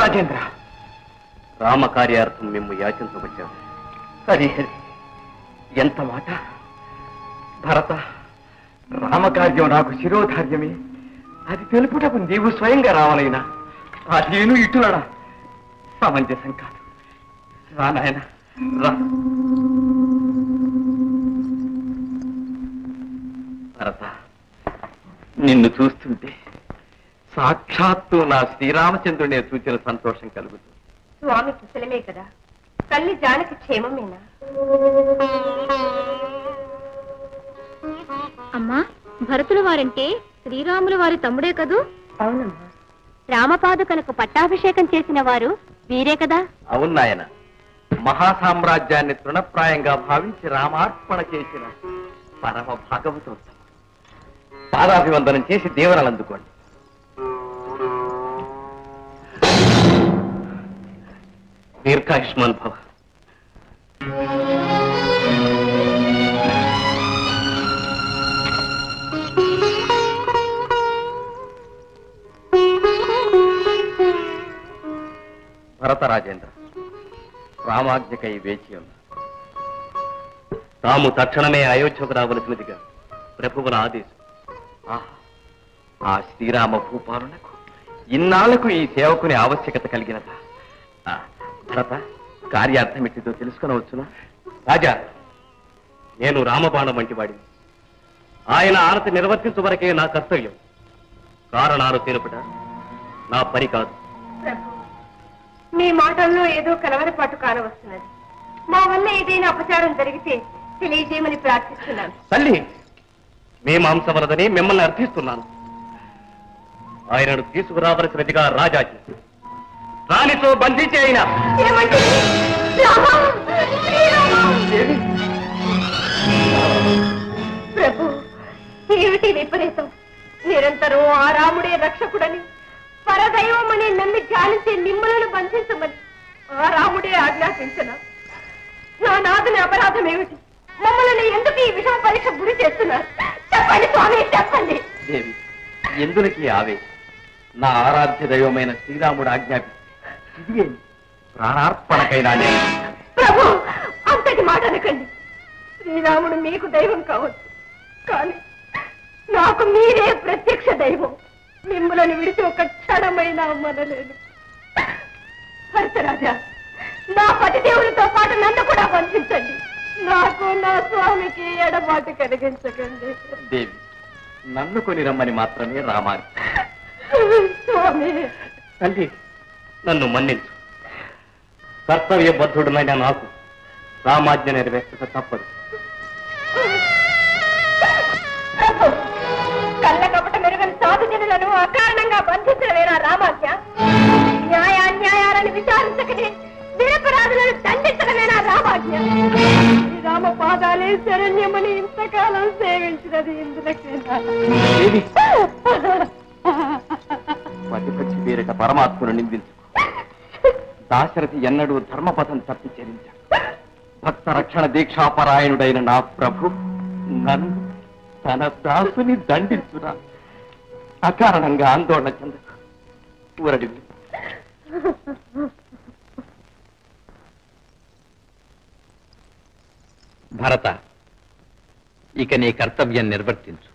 రాజేంద్ర, రామకార్యార్థం మేము యాచించవచ్చాము. హరి హరి, ఎంత మాట! భరత, రామకార్యం నాకు శిరోధార్యమే. అది తెలుపుటకు నీవు స్వయంగా రావాలైనా అదేను ఇటులడా సమంజసం కాదు. రా నాయన, రా. భరత, నిన్ను చూస్తుంటే సాక్షాత్తు నా శ్రీరామచంద్రుడే చూచిన సంతోషం కలుగుతుంది. స్వామి కుశలమే కదా, తల్లి జానకి క్షేమమేనా? అమ్మా, భరతుల వారంటే శ్రీరాముల వారి తమ్ముడే కదూ? అవునమ్మా. రామపాదుకలకు పట్టాభిషేకం చేసిన వారు వీరే కదా? అవును నాయన, మహాసామ్రాజ్యాన్ని తృణప్రాయంగా భావించి రామార్పణ చేసిన పరమ భాగవతోత్సవం. పాదాభివందనం చేసి దీవెనలు అందుకోండి. దీర్ఘాయుష్మాన్ భవ. భరత రాజేంద్ర, రామాజ్ఞకై వేచి ఉన్న తాము తక్షణమే అయోధ్యకు రావలసినదిగా ప్రభువుల ఆదేశం. ఆ శ్రీరామ భూపాలనకు ఇన్నాళ్లకు ఈ సేవకుని ఆవశ్యకత కలిగినదా? భరత, కార్యార్థమిటితో తెలుసుకునవచ్చునా? రాజా, నేను రామబాణం వంటి వాడిని. ఆయన ఆనతి నిర్వర్తించు వరకే నా కర్తవ్యం. కారణాలు తెలుపుట నా పని కాదు. మీ మాటల్లో ఏదో కలవరపాటు కానవస్తున్నది. మా వల్ల ఏదైనా అపచారం జరిగితే తెలియజేయమని ప్రార్థిస్తున్నాను. తల్లి, మీ మాంసం వలదని మిమ్మల్ని అర్థిస్తున్నాను. ఆయనను తీసుకురావలసినదిగా రాజాకి రాణితో బంధించి అయినా ప్రభు, ఏమిటి విపరీతం? నిరంతరం ఆ రాముడే రక్షకుడని, పరదైవమని నమ్మి ధ్యానించే మిమ్మలను బంధించమని ఆ రాముడే ఆజ్ఞాపించిన నా నాదుని అపరాధం ఏమిటి? మమ్మల్ని ఎందుకు ఈ విషమ పరీక్ష గురి చేస్తున్నారు? చెప్పండి స్వామి, చెప్పండి. దేవి, ఎందులకి ఆవేశం? నా ఆరాధ్య దైవమైన శ్రీరాముడు ఆజ్ఞాపిస్తే ఇదిగే ప్రాణార్పణకైనా. ప్రభు, అంతటి మాట అనకండి. శ్రీరాముడు మీకు దైవం కావచ్చు, కానీ నాకు మీరే ప్రత్యక్ష దైవం. మిమ్మల్ని విడిచి ఒక క్షణమైనా మనలేను. భరతరాజా, నా పతిదేవునితో పాటు నన్ను కూడా బంధించండి. నాకు నా స్వామికి ఎడబాటు కలిగించకండి. దేవి, నన్ను కొని రమ్మని మాత్రమే రామాలి. స్వామి, తల్లి, నన్ను మన్నించు. కర్తవ్యబద్ధుడునైన నాకు రామాజ్ఞ నెరవేర్చక తప్పదు. కళ్ళ కపట మెరుగని సాధు జనులను అకారణంగా బంధించడమేనా రామాజ్ఞ? న్యాయాన్యాయాలను విచారించకనే నిరపరాధులను దండించడమేనా రామాజ్ఞ? శ్రీరామ పాదాలే శరణ్యమని ఇంతకాలం సేవించినది ఇందులకేనా? పతిపచ్చి పేరిట పరమాత్మను నిందించు. దాశరథి ఎన్నడూ ధర్మపథం తప్పి చరించాడు. భక్త రక్షణ దీక్షాపరాయణుడైన నా ప్రభు నన్ను తన దాసుని దండించురా. అకారణంగా ఆందోళన చెందకు. ఊరడి భరత, ఇక నీ కర్తవ్యం నిర్వర్తించు.